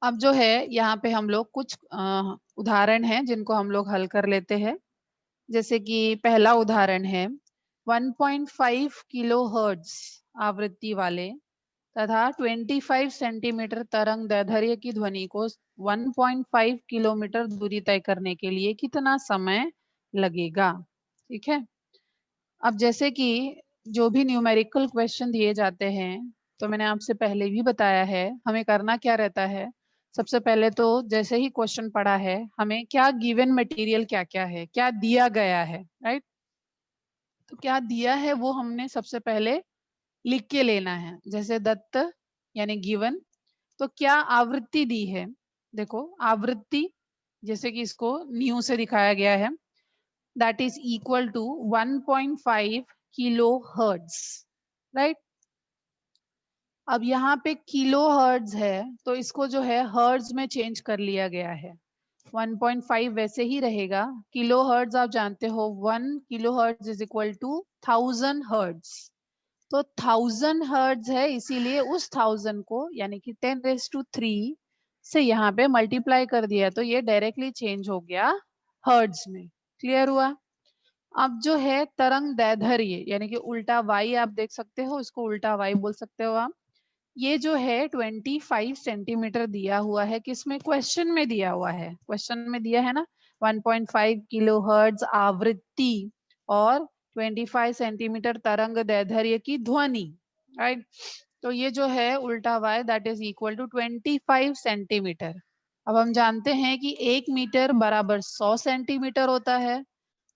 अब जो है यहाँ पे हम लोग कुछ उदाहरण हैं जिनको हम लोग हल कर लेते हैं। जैसे कि पहला उदाहरण है 1.5 किलो हर्ट्ज आवृत्ति वाले तथा 25 सेंटीमीटर तरंग दैर्ध्य की ध्वनि को 1.5 किलोमीटर दूरी तय करने के लिए कितना समय लगेगा। ठीक है, अब जैसे कि जो भी न्यूमेरिकल क्वेश्चन दिए जाते हैं तो मैंने आपसे पहले भी बताया है हमें करना क्या रहता है। सबसे पहले तो जैसे ही क्वेश्चन पढ़ा है हमें क्या गिवन मटेरियल क्या क्या है, क्या दिया गया है, राइट। तो क्या दिया है वो हमने सबसे पहले लिख के लेना है। जैसे दत्त यानी गिवन, तो क्या आवृत्ति दी है। देखो आवृत्ति जैसे कि इसको न्यू से दिखाया गया है, that is equal to 1.5 kilohertz, right. अब यहाँ पे किलो हर्ट्ज है तो इसको जो है हर्ट्ज में चेंज कर लिया गया है। 1.5 वैसे ही रहेगा। किलो हर्ट्ज आप जानते हो 1 kilohertz is equal to 1000 hertz. तो 1000 हर्ट्ज है, इसीलिए उस 1000 को यानी कि 10⁻³ से यहाँ पे मल्टीप्लाई कर दिया तो ये डायरेक्टली चेंज हो गया हर्ट्ज में। क्लियर हुआ। अब जो है तरंग दैर्ध्य यानी कि उल्टा y आप देख सकते हो, इसको उल्टा y बोल सकते हो आप। ये जो है 25 सेंटीमीटर दिया हुआ है, किसमें? क्वेश्चन में दिया हुआ है, क्वेश्चन में दिया है ना 1.5 किलोहर्ट्ज आवृत्ति और 25 सेंटीमीटर तरंग दैर्ध्य की ध्वनि, राइट। तो ये जो है उल्टा हुआ है, that is equal to 25 centimetre. अब हम जानते हैं कि 1 मीटर बराबर 100 सेंटीमीटर होता है,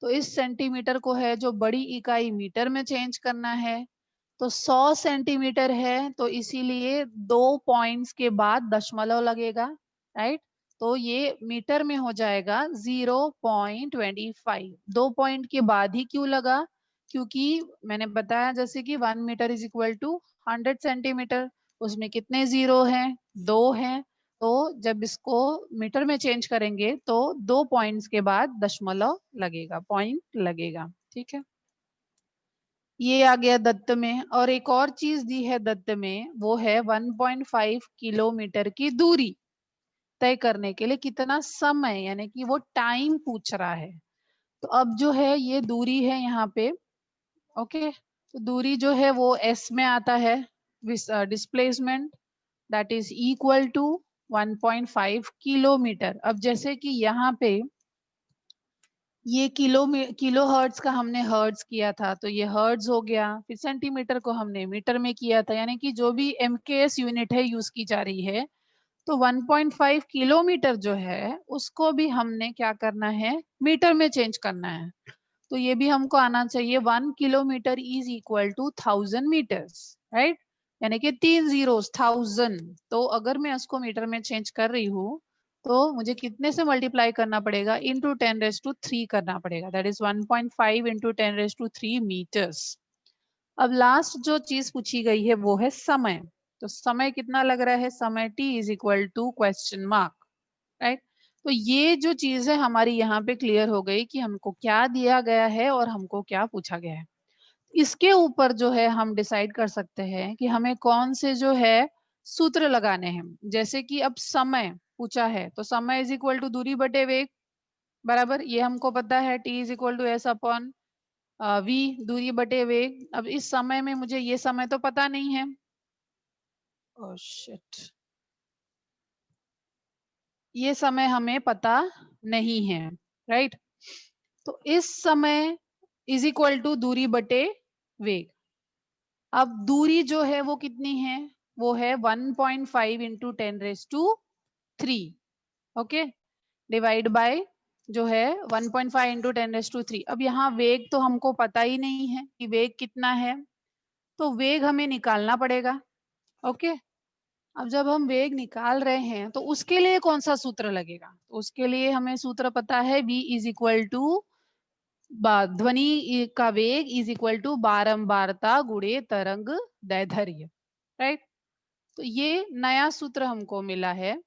तो इस सेंटीमीटर को है जो बड़ी इकाई मीटर में चेंज करना है, तो 100 सेंटीमीटर है, तो इसीलिए 2 पॉइंट्स के बाद दशमलव लगेगा, राइट। तो ये मीटर में हो जाएगा 0.25। 2 पॉइंट के बाद ही क्यों लगा? क्योंकि मैंने बताया जैसे कि 1 metre is equal to 100 centimetre, उसमें कितने जीरो हैं? 2 हैं। तो जब इसको मीटर में चेंज करेंगे तो 2 पॉइंट्स के बाद दशमलव लगेगा, पॉइंट लगेगा, ठीक है। ये आ गया दत्त में। और एक और चीज दी है दत्त में, वो है 1.5 किलोमीटर की दूरी तय करने के लिए कितना समय, यानी कि वो टाइम पूछ रहा है। तो अब जो है ये दूरी है यहाँ पे, ओके। तो दूरी जो है वो एस में आता है, displacement that is equal to 1.5 kilometre. अब जैसे कि यहाँ पे ये किलो हर्ट्ज का हमने हर्ट्ज किया था, तो ये हर्ट्ज हो गया, फिर सेंटीमीटर को हमने मीटर में किया था, यानी कि जो भी एमकेएस यूनिट है यूज की जा रही है। तो 1.5 किलोमीटर जो है उसको भी हमने क्या करना है, मीटर में चेंज करना है। तो ये भी हमको आना चाहिए, 1 kilometre is equal to 1000 metres, right. यानी कि 3 जीरोस 1000। तो अगर मैं उसको मीटर में चेंज कर रही हूँ तो मुझे कितने से मल्टीप्लाई करना पड़ेगा? इंटू 10⁻³ करना पड़ेगा, दैट इज 1.5 इंटू 10⁻³ मीटर्स। अब लास्ट जो चीज पूछी गई है वो है समय। तो समय कितना लग रहा है? समय t is equal to question mark, right. तो ये जो चीज है हमारी यहाँ पे क्लियर हो गई कि हमको क्या दिया गया है और हमको क्या पूछा गया है। इसके ऊपर जो है हम डिसाइड कर सकते हैं कि हमें कौन से जो है सूत्र लगाने हैं। जैसे कि अब समय पूछा है, तो समय इज इक्वल टू दूरी बटे वेग, बराबर ये हमको पता है, t is equal to S upon V, दूरी बटे वेग। अब इस समय में मुझे ये समय तो पता नहीं है, ओह शिट, ये समय हमें पता नहीं है, राइट। तो इस समय इज इक्वल टू दूरी बटे वेग। अब दूरी जो है वो कितनी है? वो है 1.5 इंटू 10⁻³ ओके, डिवाइड बाय जो है 1.5 इंटू 10⁻³। अब यहाँ वेग तो हमको पता ही नहीं है कि वेग कितना है, तो वेग हमें निकालना पड़ेगा, ओके। अब जब हम वेग निकाल रहे हैं तो उसके लिए कौन सा सूत्र लगेगा? तो उसके लिए हमें सूत्र पता है, v इज इक्वल टू ध्वनि का वेग इज इक्वल टू बारंबारता गुणे तरंग दैर्ध्य, राइट। तो ये नया सूत्र हमको मिला है।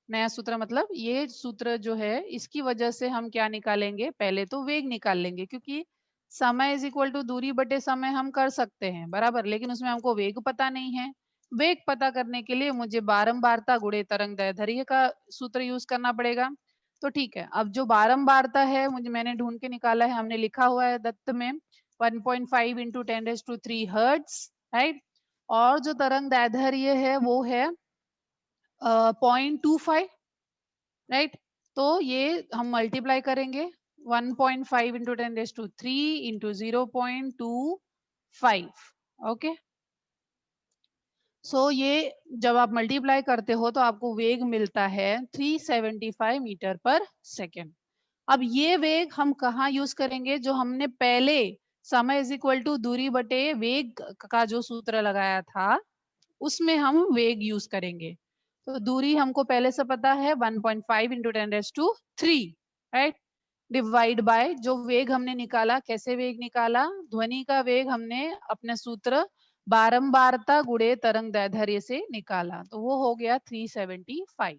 नया सूत्र मतलब ये सूत्र जो है इसकी वजह से हम क्या निकालेंगे, पहले तो वेग निकाल लेंगे, क्योंकि समय इज इक्वल टू दूरी बटे समय हम कर सकते हैं बराबर, लेकिन उसमें हमको वेग पता नहीं है। वेग पता करने के लिए मुझे बारंबारता गुणे तरंग दैर्ध्य का सूत्र यूज करना पड़ेगा। तो ठीक है, अब जो बारंबारता है मुझे मैंने ढूंढ के निकाला है, हमने लिखा हुआ है दत्त में 1.5 इंटू 10⁻³ हर्ट्ज, राइट। और जो तरंग दैर्ध्य है वो है 0.25, राइट। तो ये हम मल्टीप्लाई करेंगे 1.5 इंटू 10⁻³ इंटू 0.25, ओके। सो ये जब आप मल्टीप्लाई करते हो तो आपको वेग मिलता है 375 मीटर पर सेकेंड। अब ये वेग हम कहाँ यूज करेंगे? जो हमने पहले समय इज इक्वल टू दूरी बटे वेग का जो सूत्र लगाया था उसमें हम वेग यूज करेंगे। तो दूरी हमको पहले से पता है 1.5 इंटू 10⁻³ राइट, डिवाइड बाय जो वेग हमने निकाला। कैसे वेग निकाला? ध्वनि का वेग हमने अपने सूत्र बारंबारता गुणे तरंग दैर्ध्य से निकाला, तो वो हो गया 375।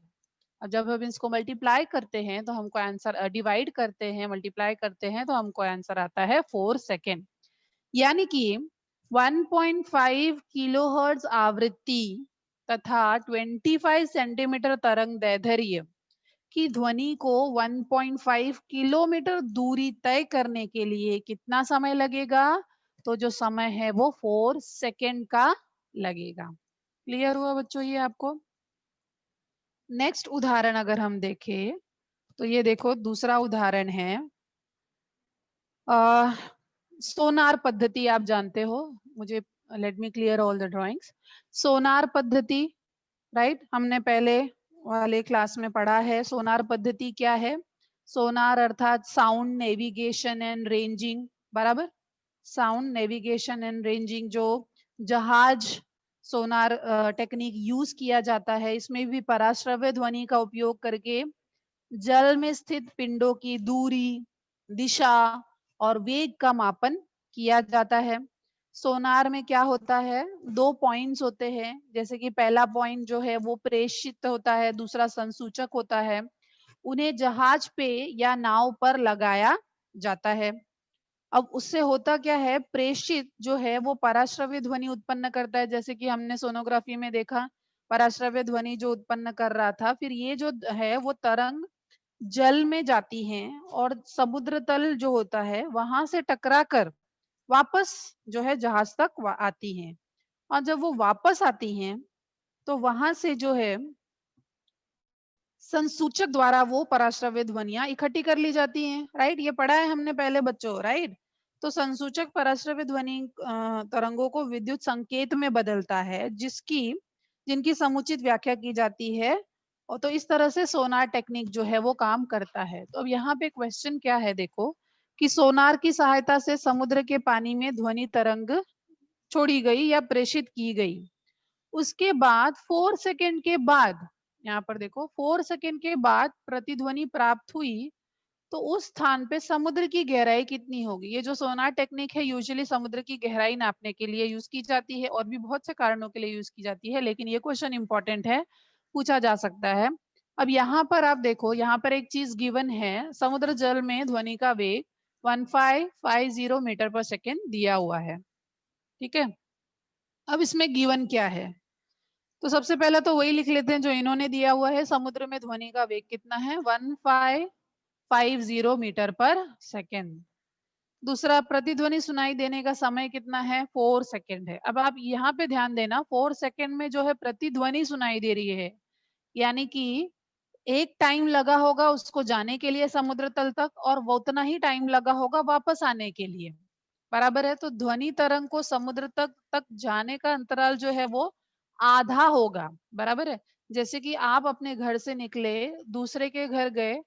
अब जब हम इसको मल्टीप्लाई करते हैं तो हमको आंसर, डिवाइड करते हैं मल्टीप्लाई करते हैं तो हमको आंसर आता है 4 सेकेंड। यानी कि 1.5 किलोहर्ट्ज आवृत्ति तथा 25 सेंटीमीटर तरंग दैर्ध्य की ध्वनि को 1.5 किलोमीटर दूरी तय करने के लिए कितना समय लगेगा? तो जो समय है वो 4 सेकेंड का लगेगा। क्लियर हुआ बच्चों ये आपको? नेक्स्ट उदाहरण अगर हम देखें तो ये देखो दूसरा उदाहरण है। सोनार पद्धति आप जानते हो, मुझे let me clear all the drawings. सोनार पद्धति, राइट, हमने पहले वाले क्लास में पढ़ा है। सोनार पद्धति क्या है? सोनार अर्थात साउंड नेविगेशन एंड रेंजिंग, बराबर। साउंड नेविगेशन एंड रेंजिंग, जो जहाज सोनार टेक्निक यूज किया जाता है, इसमें भी पराश्रव्य ध्वनि का उपयोग करके जल में स्थित पिंडों की दूरी, दिशा और वेग का मापन किया जाता है। सोनार में क्या होता है, दो पॉइंट्स होते हैं, जैसे कि पहला पॉइंट जो है वो प्रेषित होता है, दूसरा संसूचक होता है। उन्हें जहाज पे या नाव पर लगाया जाता है। अब उससे होता क्या है, प्रेषित जो है वो पराश्रव्य ध्वनि उत्पन्न करता है, जैसे कि हमने सोनोग्राफी में देखा पराश्रव्य ध्वनि जो उत्पन्न कर रहा था। फिर ये जो है वो तरंग जल में जाती हैं और समुद्र तल जो होता है वहां से टकराकर वापस जो है जहाज तक आती हैं। और जब वो वापस आती हैं तो वहां से जो है संसूचक द्वारा वो पराश्रव्य ध्वनियां इकट्ठी कर ली जाती हैं, राइट। ये पढ़ा है हमने पहले बच्चों, राइट। तो संसूचक पराश्रव्य ध्वनि तरंगों को विद्युत संकेत में बदलता है, जिनकी समुचित व्याख्या की जाती है। और तो इस तरह से सोनार टेक्निक जो है वो काम करता है। तो अब यहाँ पे क्वेश्चन क्या है, देखो कि सोनार की सहायता से समुद्र के पानी में ध्वनि तरंग छोड़ी गई या प्रेषित की गई। उसके बाद 4 सेकंड के बाद, यहाँ पर देखो 4 सेकंड के बाद प्रतिध्वनि प्राप्त हुई, तो उस स्थान पे समुद्र की गहराई कितनी होगी। ये जो सोनार टेक्निक है यूजुअली समुद्र की गहराई नापने के लिए यूज की जाती है, और भी बहुत से कारणों के लिए यूज की जाती है, लेकिन ये क्वेश्चन इंपॉर्टेंट है, पूछा जा सकता है। अब यहाँ पर आप देखो, यहाँ पर एक चीज गिवन है, समुद्र जल में ध्वनि का वेग 1550 मीटर पर सेकेंड दिया हुआ है, ठीक है। अब इसमें गिवन क्या है, तो सबसे पहले तो वही लिख लेते हैं जो इन्होंने दिया हुआ है। समुद्र में ध्वनि का वेग कितना है, 1550 मीटर पर सेकेंड। दूसरा, प्रतिध्वनि सुनाई देने का समय कितना है, 4 सेकेंड है। अब आप यहाँ पे ध्यान देना, 4 सेकेंड में जो है प्रतिध्वनि सुनाई दे रही है, यानी कि एक टाइम लगा होगा उसको जाने के लिए समुद्र तल तक, और वो उतना ही टाइम लगा होगा वापस आने के लिए, बराबर है। तो ध्वनि तरंग को समुद्र तक जाने का अंतराल जो है वो आधा होगा, बराबर है। जैसे कि आप अपने घर से निकले, दूसरे के घर गए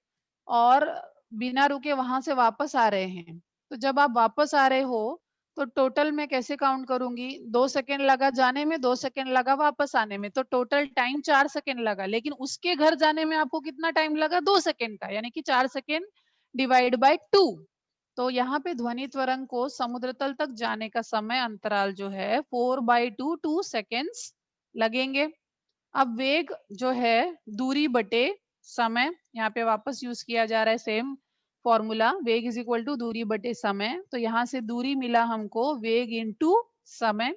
और बिना रुके वहां से वापस आ रहे हैं, तो जब आप वापस आ रहे हो तो टोटल मैं कैसे काउंट करूंगी, 2 सेकेंड लगा जाने में, 2 सेकेंड लगा वापस आने में, तो टोटल टाइम 4 सेकेंड लगा। लेकिन उसके घर जाने में आपको कितना टाइम लगा, 2 सेकेंड का, यानी कि 4 सेकेंड डिवाइड बाय 2। तो यहाँ पे ध्वनि त्वरंग को समुद्र तल तक जाने का समय अंतराल जो है 4/2, 2 सेकेंड्स लगेंगे। अब वेग जो है दूरी बटे समय, यहाँ पे वापस यूज किया जा रहा है सेम फॉर्मूला, वेग इज इक्वल टू दूरी बटे समय। तो यहाँ से दूरी मिला हमको वेग इनटू समय।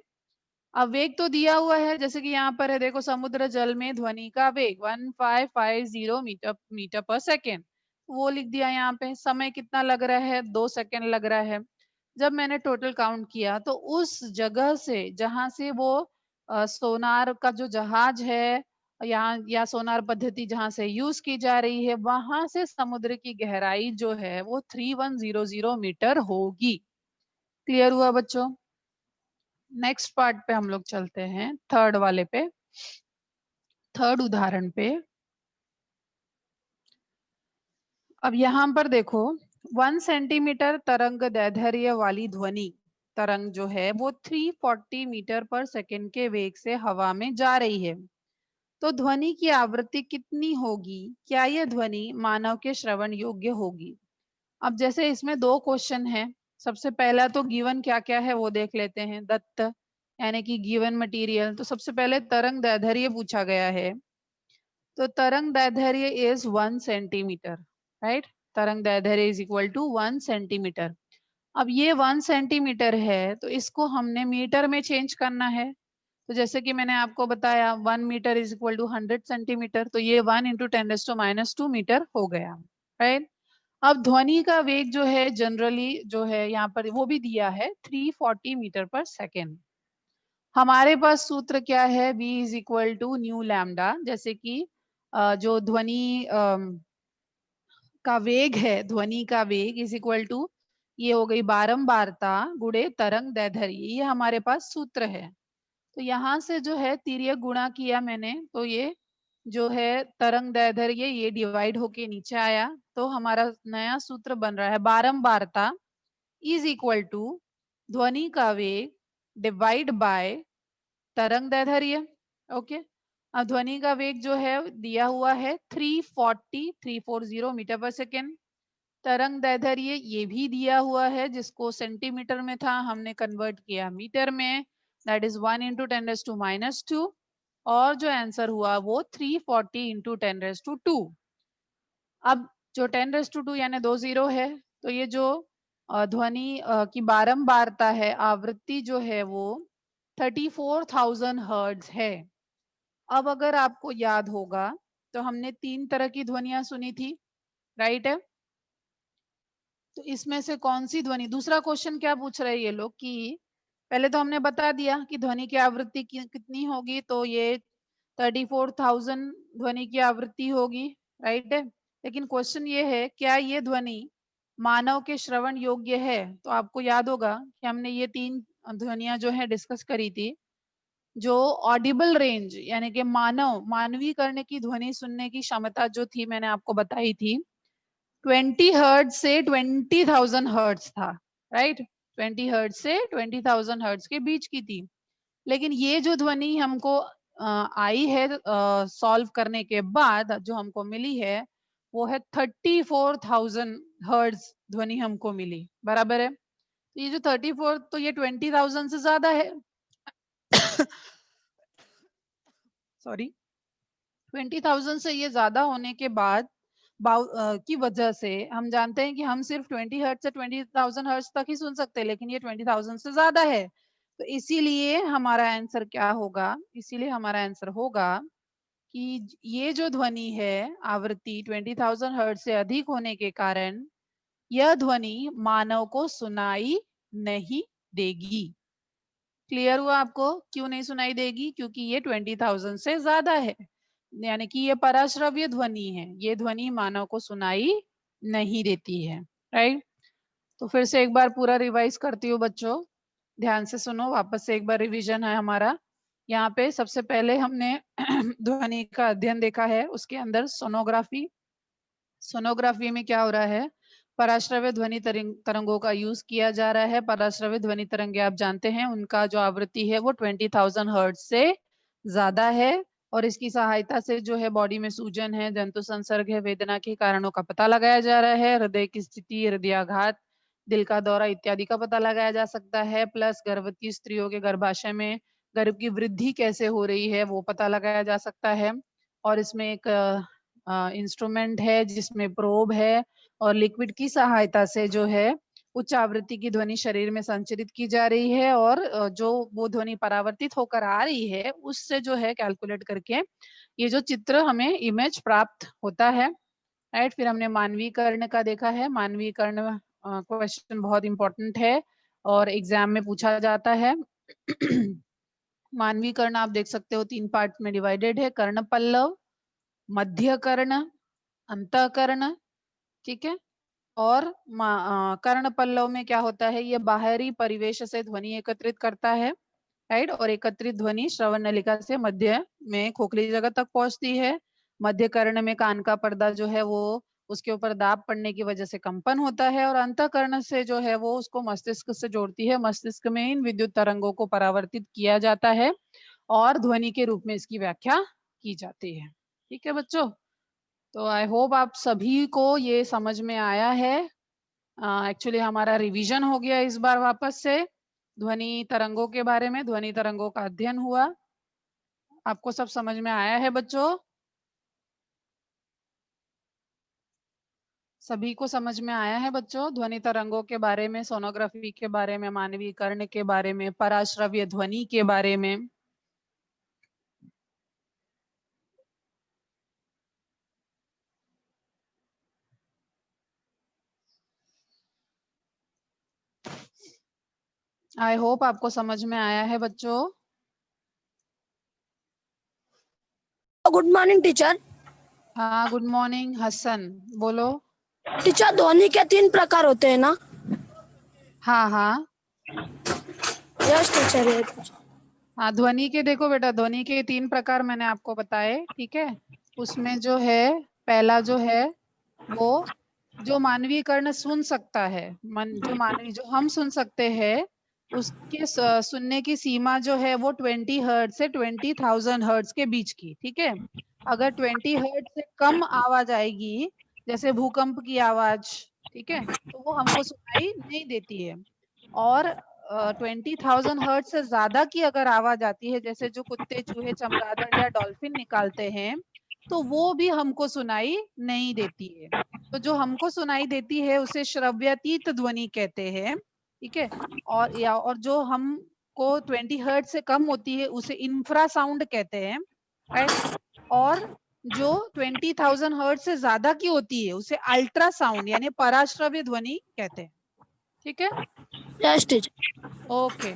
अब वेग तो दिया हुआ है, जैसे कि यहाँ पर है देखो, समुद्र जल में ध्वनि का वेग 1550 मीटर पर सेकेंड, वो लिख दिया। यहाँ पे समय कितना लग रहा है, 2 सेकेंड लग रहा है। जब मैंने टोटल काउंट किया तो उस जगह से जहां से वो सोनार का जो जहाज है यहाँ, या सोनार पद्धति जहां से यूज की जा रही है, वहां से समुद्र की गहराई जो है वो 3100 मीटर होगी। क्लियर हुआ बच्चों? नेक्स्ट पार्ट पे हम लोग चलते हैं, थर्ड वाले पे, थर्ड उदाहरण पे। अब यहाँ पर देखो, 1 सेंटीमीटर तरंग दैर्ध्य वाली ध्वनि तरंग जो है वो 340 मीटर पर सेकेंड के वेग से हवा में जा रही है। तो ध्वनि की आवृत्ति कितनी होगी, क्या यह ध्वनि मानव के श्रवण योग्य होगी। अब जैसे इसमें दो क्वेश्चन है, सबसे पहला तो गिवन क्या क्या है वो देख लेते हैं, दत्त यानी कि गिवन मटेरियल। तो सबसे पहले तरंग दैर्ध्य पूछा गया है, तो तरंग दैर्ध्य इज 1 सेंटीमीटर, राइट। तरंग दैर्ध्य इज इक्वल टू 1 सेंटीमीटर। अब ये 1 सेंटीमीटर है तो इसको हमने मीटर में चेंज करना है। तो जैसे कि मैंने आपको बताया 1 metre is equal to 100 centimetre, तो ये 1 इंटू 10⁻² मीटर हो गया, राइट। अब ध्वनि का वेग जो है जनरली जो है यहाँ पर वो भी दिया है 340 मीटर पर सेकेंड। हमारे पास सूत्र क्या है, v is equal to nu lambda, जैसे कि जो ध्वनि का वेग है, ध्वनि का वेग इज इक्वल टू, ये हो गई बारंबारता गुणे तरंग दैर्ध्य, ये हमारे पास सूत्र है। तो यहाँ से जो है तिर्यक गुणा किया मैंने, तो ये जो है तरंग दैर्ध्य ये डिवाइड होके नीचे आया, तो हमारा नया सूत्र बन रहा है बारंबारता इज इक्वल टू ध्वनि का वेग डिवाइड बाय तरंग दैर्ध्य। ओके, अब ध्वनि का वेग जो है दिया हुआ है 340 मीटर पर सेकेंड। तरंग दैर्ध्य ये भी दिया हुआ है, जिसको सेंटीमीटर में था हमने कन्वर्ट किया मीटर में, दैट इज 1 इंटू 10⁻²। और जो आंसर हुआ वो 340 इंटू 10⁻²। अब जो 10⁻² यानी 2 जीरो है, तो ये जो ध्वनि की बारंबारता है, आवृत्ति जो है वो 34,000 हर्ट्ज है। अब अगर आपको याद होगा तो हमने 3 तरह की ध्वनियां सुनी थी, राइट है? तो इसमें से कौन सी ध्वनि, दूसरा क्वेश्चन क्या पूछ रहे हैं ये लोग कि पहले तो हमने बता दिया कि ध्वनि की आवृत्ति कितनी होगी, तो ये 34,000 ध्वनि की आवृत्ति होगी, राइट है? लेकिन क्वेश्चन ये है, क्या ये ध्वनि मानव के श्रवण योग्य है? तो आपको याद होगा कि हमने ये 3 ध्वनियां जो है डिस्कस करी थी। जो ऑडिबल रेंज यानी कि मानवी करने की ध्वनि सुनने की क्षमता जो थी, मैंने आपको बताई थी 20 हर्ट्ज से 20,000 हर्ट्ज था, राइट? 20 हर्ट्ज से 20,000 हर्ट्ज के बीच की थी। लेकिन ये जो ध्वनि हमको आई है सॉल्व करने के बाद जो हमको मिली है, वो है 34,000 हर्ट्ज ध्वनि हमको मिली, बराबर है? तो ये जो 34, तो ये 20,000 से ज्यादा है। सॉरी, 20,000 से ये ज्यादा होने के बाद की वजह से हम जानते हैं कि हम सिर्फ 20 हर्ट्ज से 20,000 हर्ट्ज तक ही सुन सकते हैं, लेकिन ये 20,000 से ज्यादा है। तो इसीलिए हमारा आंसर क्या होगा, इसीलिए हमारा आंसर होगा कि ये जो ध्वनि है आवृत्ति 20,000 हर्ट्ज से अधिक होने के कारण यह ध्वनि मानव को सुनाई नहीं देगी। क्लियर हुआ आपको? क्यों नहीं सुनाई देगी? क्योंकि ये 20,000 से ज्यादा है, यानी कि ये पराश्रव्य ध्वनि है, ये ध्वनि मानव को सुनाई नहीं देती है, राइट? तो फिर से एक बार पूरा रिवाइज करती हूँ बच्चों, ध्यान से सुनो, वापस से एक बार रिवीजन है हमारा। यहाँ पे सबसे पहले हमने ध्वनि का अध्ययन देखा है, उसके अंदर सोनोग्राफी। सोनोग्राफी में क्या हो रहा है, पराश्रव्य ध्वनि तरंगों का यूज किया जा रहा है। पराश्रव्य ध्वनि तरंगे आप जानते हैं उनका जो आवृत्ति है वो 20,000 हर्ट्ज से ज्यादा है, और इसकी सहायता से जो है बॉडी में सूजन है, जंतु संसर्ग है, वेदना के कारणों का पता लगाया जा रहा है, हृदय की स्थिति, हृदयाघात, दिल का दौरा इत्यादि का पता लगाया जा सकता है। प्लस गर्भवती स्त्रियों के गर्भाशय में गर्भ की वृद्धि कैसे हो रही है वो पता लगाया जा सकता है। और इसमें एक इंस्ट्रूमेंट है जिसमें प्रोब है, और लिक्विड की सहायता से जो है उच्च आवृत्ति की ध्वनि शरीर में संचरित की जा रही है, और जो वो ध्वनि परावर्तित होकर आ रही है उससे जो है कैलकुलेट करके ये जो चित्र हमें इमेज प्राप्त होता है, राइट? फिर हमने मानवीकरण का देखा है। मानवीकरण क्वेश्चन बहुत इंपॉर्टेंट है और एग्जाम में पूछा जाता है। मानवीकरण आप देख सकते हो 3 पार्ट में डिवाइडेड है, कर्ण पल्लव, मध्य कर्ण, अंतःकर्ण, ठीक है? और कर्ण पल्लव में क्या होता है, ये बाहरी परिवेश से ध्वनि एकत्रित करता है, राइट? और एकत्रित ध्वनि श्रवण नलिका से मध्य में खोखली जगह तक पहुंचती है। मध्य कर्ण में कान का पर्दा जो है वो उसके ऊपर दाब पड़ने की वजह से कंपन होता है, और अंतःकरण से जो है वो उसको मस्तिष्क से जोड़ती है। मस्तिष्क में इन विद्युत तरंगों को परावर्तित किया जाता है और ध्वनि के रूप में इसकी व्याख्या की जाती है। ठीक है बच्चों, तो आई होप आप सभी को ये समझ में आया है। एक्चुअली हमारा रिवीजन हो गया इस बार वापस से ध्वनि तरंगों के बारे में, ध्वनि तरंगों का अध्ययन हुआ। आपको सब समझ में आया है बच्चों? सभी को समझ में आया है बच्चों ध्वनि तरंगों के बारे में, सोनोग्राफी के बारे में, मानवीकरण के बारे में, पराश्रव्य ध्वनि के बारे में? आई होप आपको समझ में आया है बच्चों। Good morning teacher. हाँ गुड मॉर्निंग हसन, बोलो। टीचर ध्वनि के 3 प्रकार होते हैं ना? हाँ हाँ यस टीचर, ये हाँ, ध्वनि के देखो बेटा, ध्वनि के 3 प्रकार मैंने आपको बताए, ठीक है। उसमें जो है पहला जो है वो जो मानवीय कर्ण सुन सकता है, जो मानवी जो हम सुन सकते हैं उसके सुनने की सीमा जो है वो 20 हर्ट्ज से 20,000 हर्ट्ज के बीच की, ठीक है। अगर 20 हर्ट्ज से कम आवाज आएगी, जैसे भूकंप की आवाज, ठीक है, तो वो हमको सुनाई नहीं देती है। और 20,000 हर्ट्ज से ज्यादा की अगर आवाज आती है, जैसे जो कुत्ते, चूहे, चमगादड़ या डॉल्फिन निकालते हैं, तो वो भी हमको सुनाई नहीं देती है। तो जो हमको सुनाई देती है उसे श्रव्यातीत ध्वनि कहते हैं, ठीक है। और जो हमको 20 हर्ट्ज से कम होती है उसे इंफ्रासाउंड कहते हैं, राइट। और जो 20,000 हर्ट्ज से ज्यादा की होती है उसे अल्ट्रासाउंड यानी पराश्रव्य ध्वनि कहते हैं, ठीक है। Yes teacher. ओके,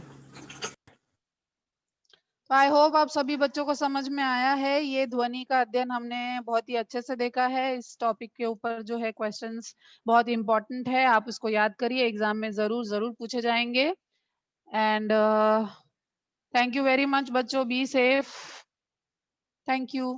तो आई होप आप सभी बच्चों को समझ में आया है। ये ध्वनि का अध्ययन हमने बहुत ही अच्छे से देखा है। इस टॉपिक के ऊपर जो है क्वेश्चंस बहुत इंपॉर्टेंट है, आप उसको याद करिए, एग्जाम में जरूर जरूर पूछे जाएंगे। And thank you very much बच्चों, बी सेफ, थैंक यू।